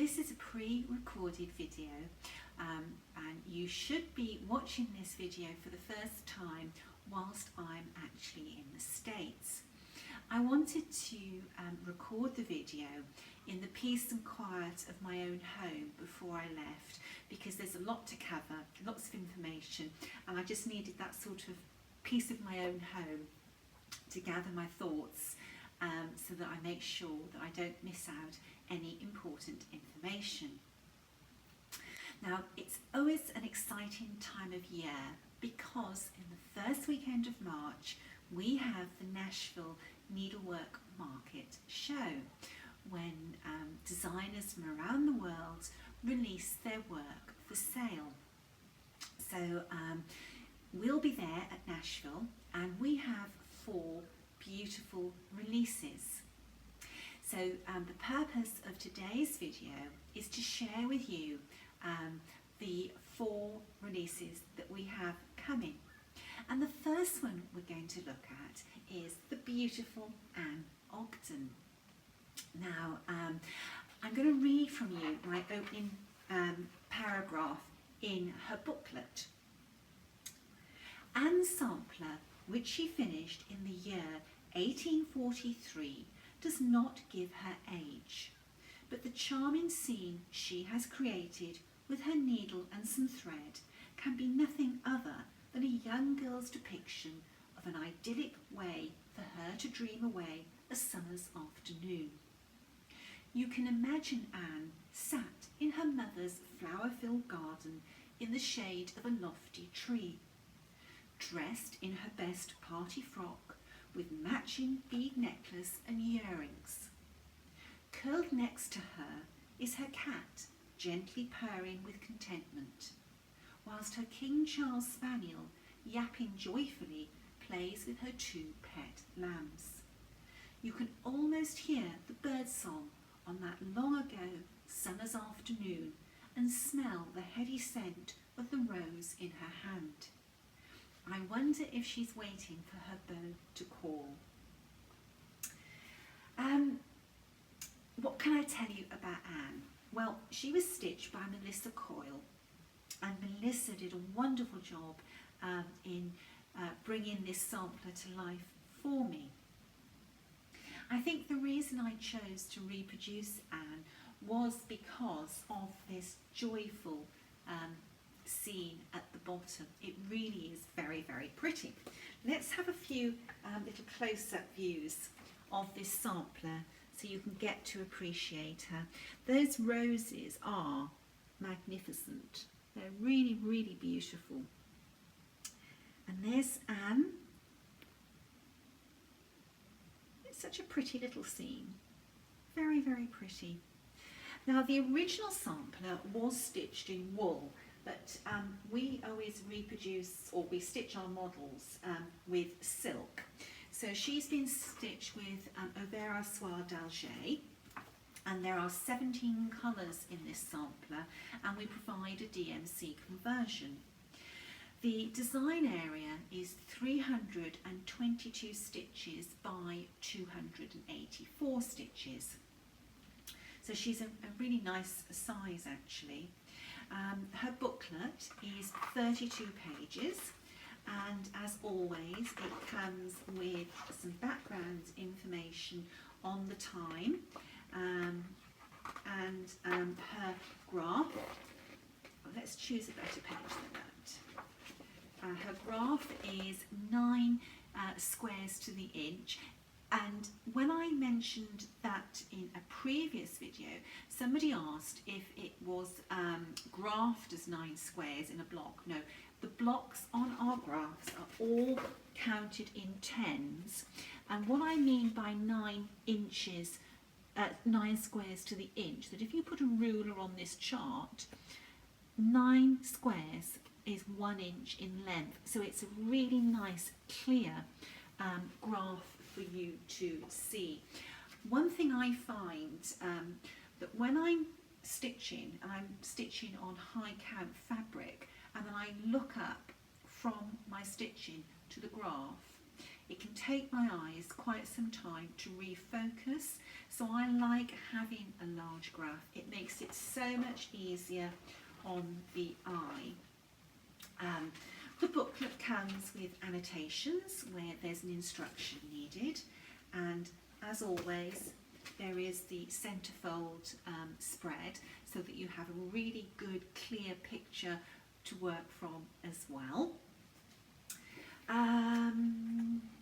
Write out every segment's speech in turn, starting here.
this is a pre-recorded video, and you should be watching this video for the first time whilst I'm actually in the States. I wanted to record the video in the peace and quiet of my own home before I left, because there's a lot to cover, lots of information, and I just needed that sort of peace of my own home to gather my thoughts, so that I make sure that I don't miss out any important information. Now, it's always an exciting time of year because in the first weekend of March we have the Nashville Needlework Market show, when designers from around the world release their work for sale. So we'll be there at Nashville, and we have 4 beautiful releases. So the purpose of today's video is to share with you the 4 releases that we have coming. And the first one we're going to look at is the beautiful Anne Ogden. Now, I'm going to read from you my opening paragraph in her booklet. Anne's sampler, which she finished in the year 1843, does not give her age, but the charming scene she has created with her needle and some thread can be nothing other than a young girl's depiction of an idyllic way for her to dream away a summer's afternoon. You can imagine Anne sat in her mother's flower-filled garden in the shade of a lofty tree, dressed in her best party frock with matching bead necklace and earrings. Curled next to her is her cat, gently purring with contentment, whilst her King Charles Spaniel, yapping joyfully, plays with her 2 pet lambs. You can almost hear the birdsong on that long ago summer's afternoon and smell the heady scent of the rose in her hand. I wonder if she's waiting for her beau to call. What can I tell you about Anne? Well, she was stitched by Melissa Coyle, and Melissa did a wonderful job in bringing this sampler to life for me. I think the reason I chose to reproduce Anne was because of this joyful scene at the bottom. It really is very, very pretty. Let's have a few little close-up views of this sampler so you can get to appreciate her. Those roses are magnificent. They're really, really beautiful. And there's Anne. It's such a pretty little scene. Very, very pretty. Now, the original sampler was stitched in wool, but we always reproduce, or we stitch our models with silk. So she's been stitched with Overa Soie d'Alger, and there are 17 colours in this sampler, and we provide a DMC conversion. The design area is 322 stitches by 284 stitches. So she's a really nice size actually. Her booklet is 32 pages, and as always it comes with some background information on the time, and her graph. Let's choose a better page than that. Her graph is 9 squares to the inch. And when I mentioned that in a previous video, somebody asked if it was graphed as 9 squares in a block. No, the blocks on our graphs are all counted in tens. And what I mean by 9 inches, 9 squares to the inch, that if you put a ruler on this chart, 9 squares is 1 inch in length. So it's a really nice, clear graph for you to see. One thing I find that when I'm stitching, and I'm stitching on high count fabric, and then I look up from my stitching to the graph, it can take my eyes quite some time to refocus. So I like having a large graph. It makes it so much easier on the eye. The booklet comes with annotations where there's an instruction needed, and as always there is the centerfold spread so that you have a really good clear picture to work from as well.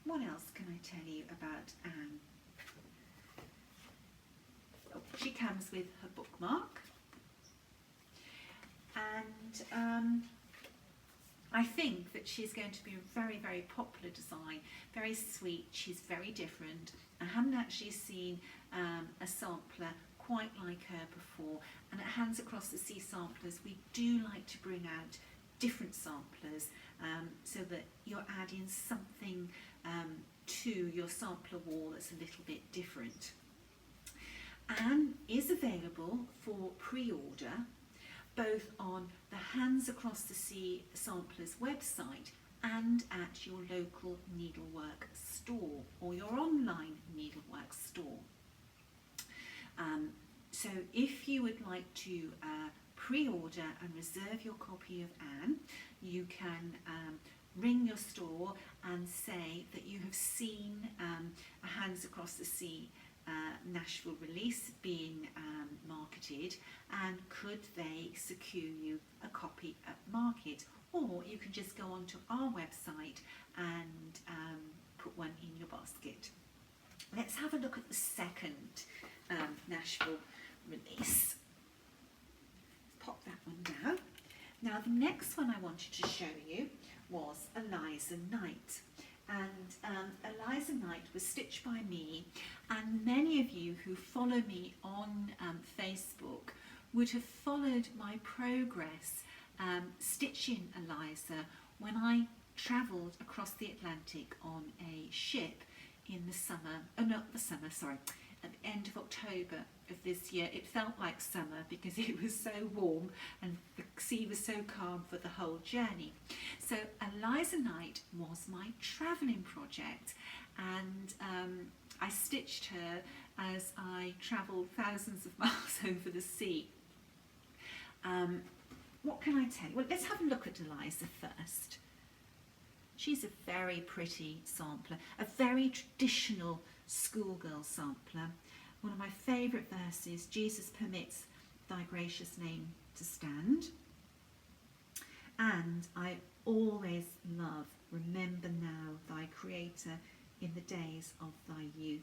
What else can I tell you about Anne? Oh, she comes with her bookmark, and I think that she's going to be a very, very popular design, very sweet. She's very different. I haven't actually seen a sampler quite like her before, and at Hands Across the Sea Samplers we do like to bring out different samplers so that you're adding something to your sampler wall that's a little bit different. Anne is available for pre-order both on the Hands Across the Sea Samplers website and at your local Needlework store or your online Needlework store. So if you would like to pre-order and reserve your copy of Anne, you can ring your store and say that you have seen a Hands Across the Sea Nashville release being marketed, and could they secure you a copy at market, or you can just go onto our website and put one in your basket. Let's have a look at the second Nashville release. Pop that one down. Now the next one I wanted to show you was Eliza Night. And Eliza Night was stitched by me, and many of you who follow me on Facebook would have followed my progress stitching Eliza when I travelled across the Atlantic on a ship in the summer, at the end of October of this year. It felt like summer because it was so warm and the sea was so calm for the whole journey. So Eliza Night was my travelling project, and I stitched her as I travelled thousands of miles over the sea. What can I tell you? Well, let's have a look at Eliza first. She's a very pretty sampler, a very traditional schoolgirl sampler. One of my favourite verses, Jesus permits thy gracious name to stand. And I always love, remember now thy Creator in the days of thy youth.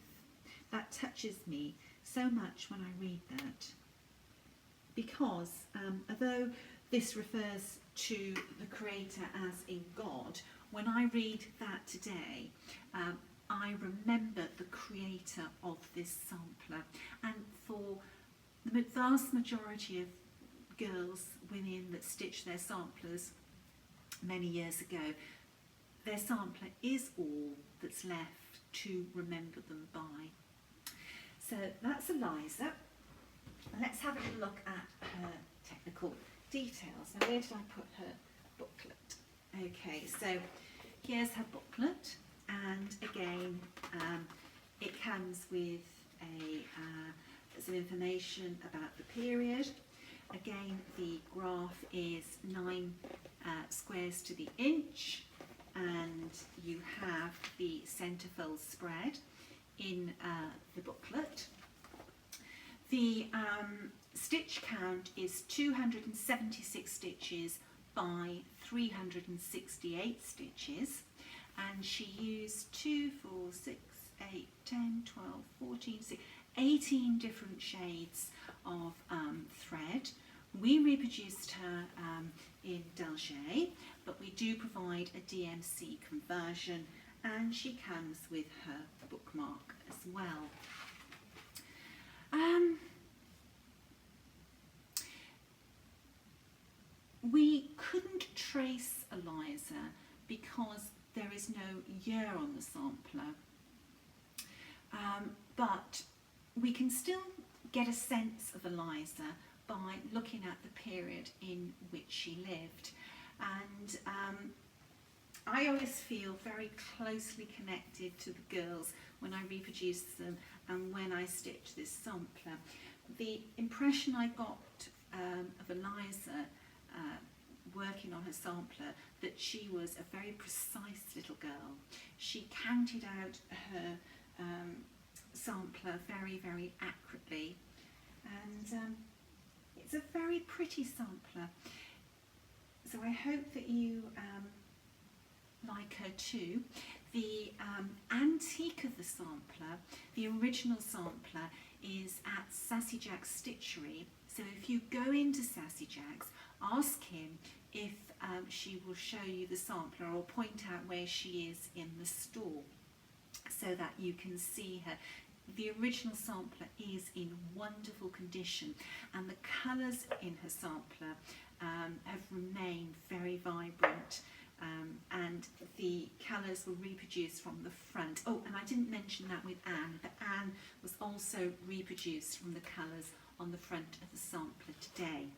That touches me so much when I read that, because although this refers to the Creator as a God, when I read that today, I remember the creator of this sampler, and for the vast majority of girls, women that stitch their samplers many years ago, their sampler is all that's left to remember them by. So that's Eliza. Let's have a look at her technical details. Now, where did I put her booklet? Okay, so here's her booklet. And again, it comes with some information about the period. Again, the graph is 9 squares to the inch, and you have the centerfold spread in the booklet. The stitch count is 276 stitches by 368 stitches. And she used 2, 4, 6, 8, 10, 12, 14, 18 different shades of thread. We reproduced her in Delget, but we do provide a DMC conversion, and she comes with her bookmark as well. We couldn't trace Eliza because there is no year on the sampler, but we can still get a sense of Eliza by looking at the period in which she lived. And I always feel very closely connected to the girls when I reproduce them and when I stitch this sampler. The impression I got of Eliza working on her sampler, that she was a very precise little girl. She counted out her sampler very, very accurately, and it's a very pretty sampler. So I hope that you like her too. The antique of the sampler, the original sampler, is at Sassy Jack's Stitchery. So if you go into Sassy Jack's, ask him if she will show you the sampler or point out where she is in the store so that you can see her. The original sampler is in wonderful condition, and the colours in her sampler have remained very vibrant, and the colours were reproduced from the front. Oh, and I didn't mention that with Anne, but Anne was also reproduced from the colours on the front of the sampler today.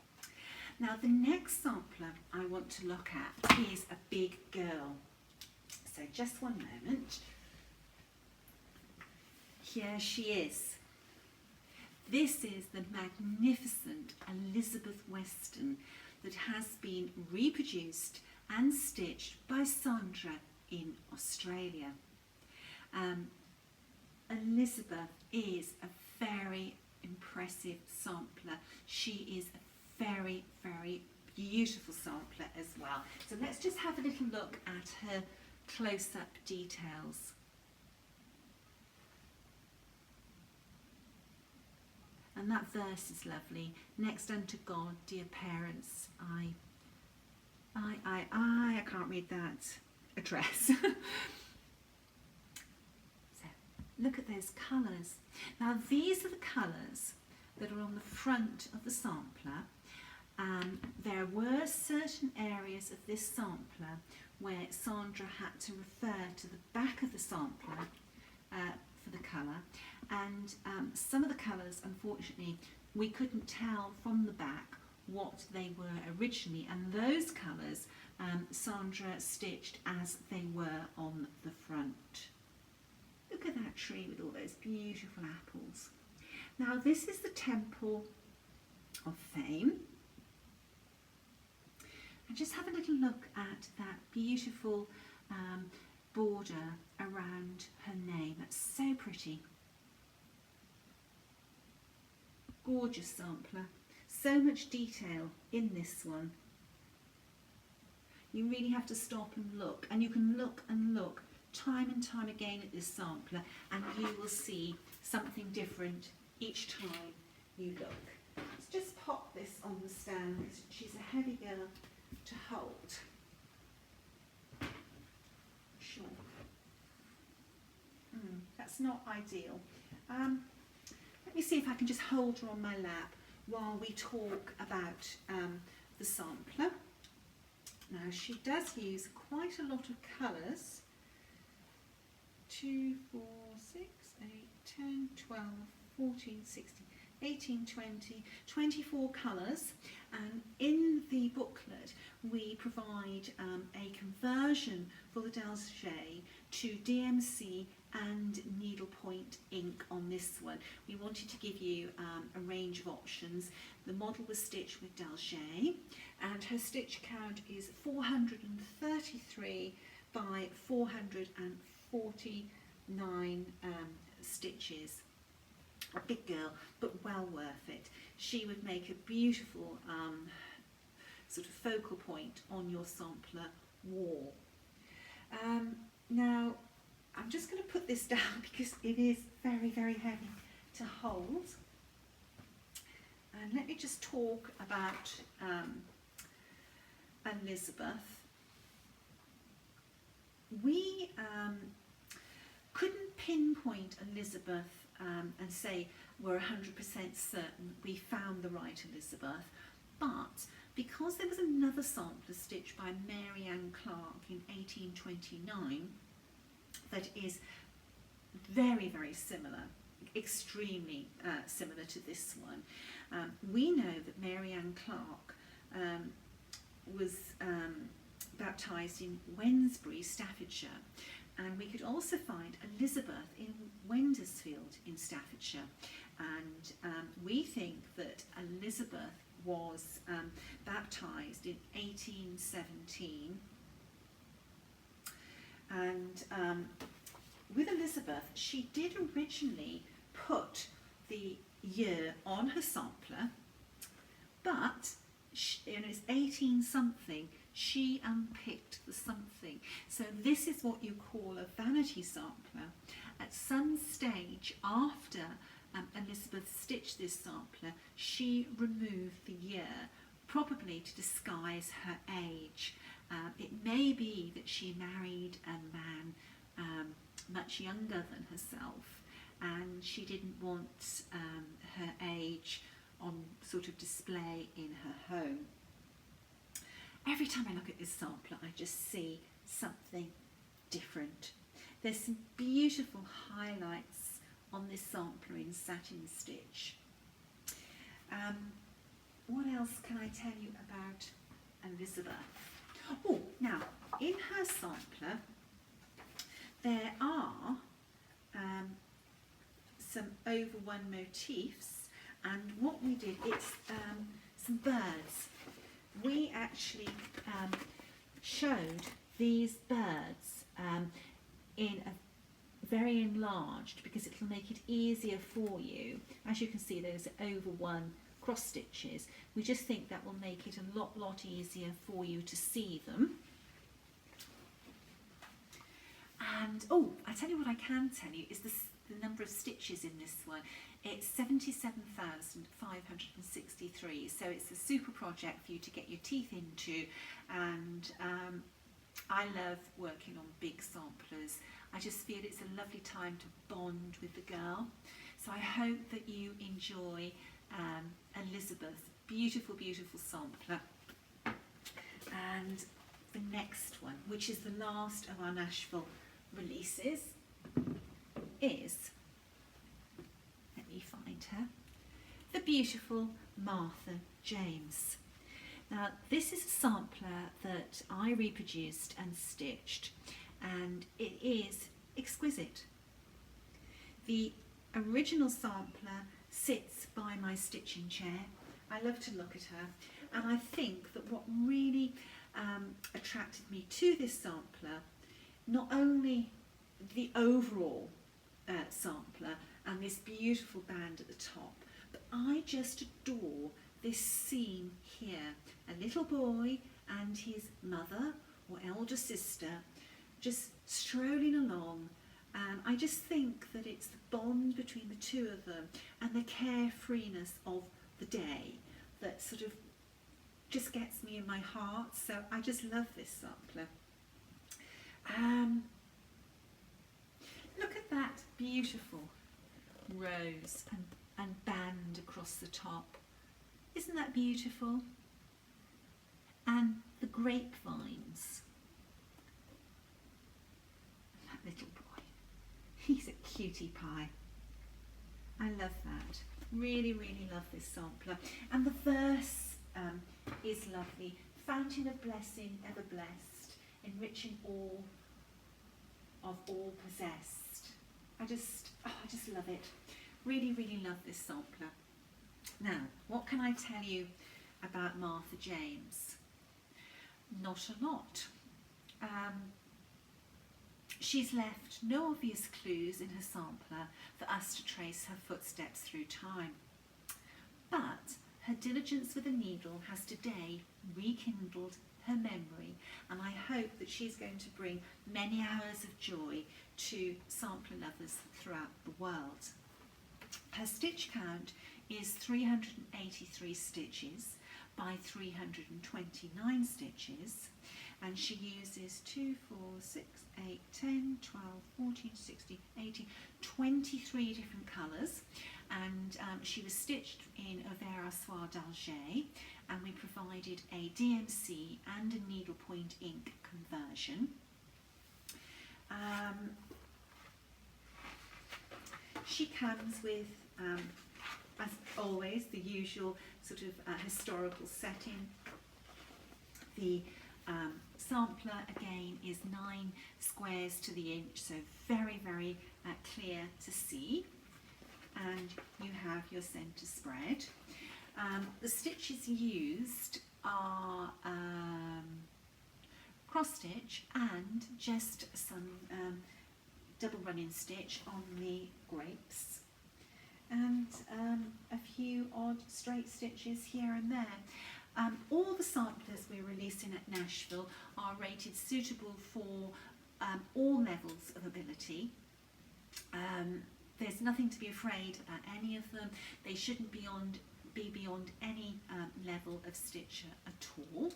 Now the next sampler I want to look at is a big girl. So just one moment. Here she is. This is the magnificent Elizabeth Weston that has been reproduced and stitched by Sandra in Australia. Elizabeth is a very impressive sampler. She is a very, very beautiful sampler as well. So let's just have a little look at her close-up details. And that verse is lovely. Next unto God, dear parents, I can't read that address. So, look at those colours. Now these are the colours that are on the front of the sampler. There were certain areas of this sampler where Sandra had to refer to the back of the sampler for the colour, and some of the colours, unfortunately, we couldn't tell from the back what they were originally, and those colours Sandra stitched as they were on the front. Look at that tree with all those beautiful apples. Now this is the Temple of Fame. And just have a little look at that beautiful border around her name. That's so pretty. Gorgeous sampler. So much detail in this one. You really have to stop and look, and you can look and look time and time again at this sampler, and you will see something different each time you look. Let's just pop this on the stand because she's a heavy girl to hold. Sure. That's not ideal. Let me see if I can just hold her on my lap while we talk about the sampler. Now she does use quite a lot of colours. 2, 4, 6, 8, 10, 12, 14, 16, 18, 20, 24 colours, and in the booklet we provide a conversion for the Dalgée to DMC and needlepoint ink on this one. We wanted to give you a range of options. The model was stitched with Dalgée, and her stitch count is 433 by 449 stitches. A big girl, but well worth it. She would make a beautiful sort of focal point on your sampler wall. Now I'm just going to put this down because it is very, very heavy to hold. And let me just talk about Elizabeth. We couldn't pinpoint Elizabeth and say we're 100% certain we found the right Elizabeth, but because there was another sampler stitched by Mary Ann Clark in 1829 that is very, very similar, extremely similar to this one, we know that Mary Ann Clark was baptised in Wednesbury, Staffordshire, and we could also find Elizabeth in Wendersfield in Staffordshire, and we think that Elizabeth was baptised in 1817, and with Elizabeth, she did originally put the year on her sampler, but it's 18 something, she unpicked the something. So this is what you call a vanity sampler. At some stage after Elizabeth stitched this sampler, she removed the year, probably to disguise her age. It may be that she married a man much younger than herself, and she didn't want her age on sort of display in her home. Every time I look at this sampler, I just see something different. There's some beautiful highlights on this sampler in satin stitch. What else can I tell you about Elizabeth? Oh, now, in her sampler, there are some overwon motifs, and what we did, it's some birds. We actually showed these birds in a very enlarged, because it will make it easier for you. As you can see, those are overwon cross stitches. We just think that will make it a lot easier for you to see them. And oh, I tell you what I can tell you is the number of stitches in this one. It's 77,563, so it's a super project for you to get your teeth into, and I love working on big samplers. I just feel it's a lovely time to bond with the girl. So I hope that you enjoy Elizabeth's beautiful sampler. And the next one, which is the last of our Nashville releases, is, let me find her, the beautiful Martha James. Now this is a sampler that I reproduced and stitched, and it is exquisite. The original sampler sits by my stitching chair. I love to look at her, and I think that what really attracted me to this sampler, not only the overall sampler and this beautiful band at the top, but I just adore this scene here. A little boy and his mother or elder sister just strolling along, and I just think that it's the bond between the two of them and the carefreeness of the day that sort of just gets me in my heart. So I just love this sampler. Look at that beautiful rose and band across the top. Isn't that beautiful? And the grapevines. That little boy, he's a cutie pie. I love that. Really love this sampler. And the verse is lovely. Fountain of blessing, ever blessed, enriching all of all possessed. I just love it. Really love this sampler. Now, what can I tell you about Martha James? Not a lot. She's left no obvious clues in her sampler for us to trace her footsteps through time. But her diligence with a needle has today rekindled her memory, and I hope that she's going to bring many hours of joy to sampler lovers throughout the world. Her stitch count is 383 stitches by 329 stitches, and she uses 2, 4, 6, 8, 10, 12, 14, 16, 18, 23 different colours, and she was stitched in a Vera Soie d'Alger, and we provided a DMC and a needlepoint ink conversion. She comes with, as always, the usual sort of historical setting, the sampler again is 9 squares to the inch, so very, very clear to see. And you have your centre spread. The stitches used are cross stitch and just some double running stitch on the grapes, and a few odd straight stitches here and there. All the samplers we're releasing at Nashville are rated suitable for all levels of ability. There's nothing to be afraid about any of them. They shouldn't be beyond any level of stitcher at all.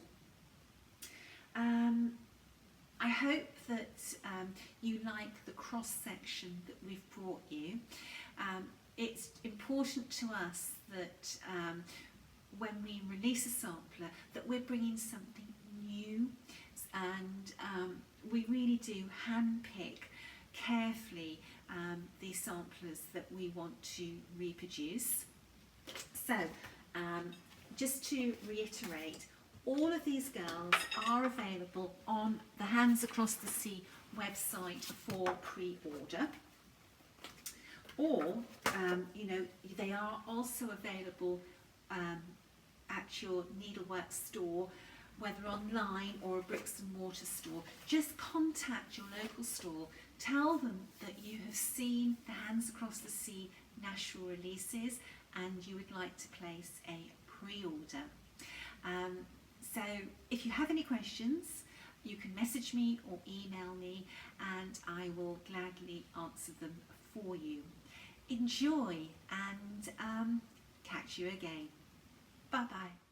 I hope that you like the cross section that we've brought you. It's important to us that when we release a sampler that we're bringing something new, and we really do handpick carefully the samplers that we want to reproduce. So just to reiterate, all of these girls are available on the Hands Across the Sea website for pre-order, or you know, they are also available at your Needlework store, whether online or a bricks and mortar store. Just contact your local store, tell them that you have seen the Hands Across the Sea Nashville releases and you would like to place a pre-order. So if you have any questions, you can message me or email me and I will gladly answer them for you. Enjoy, and catch you again. Bye bye.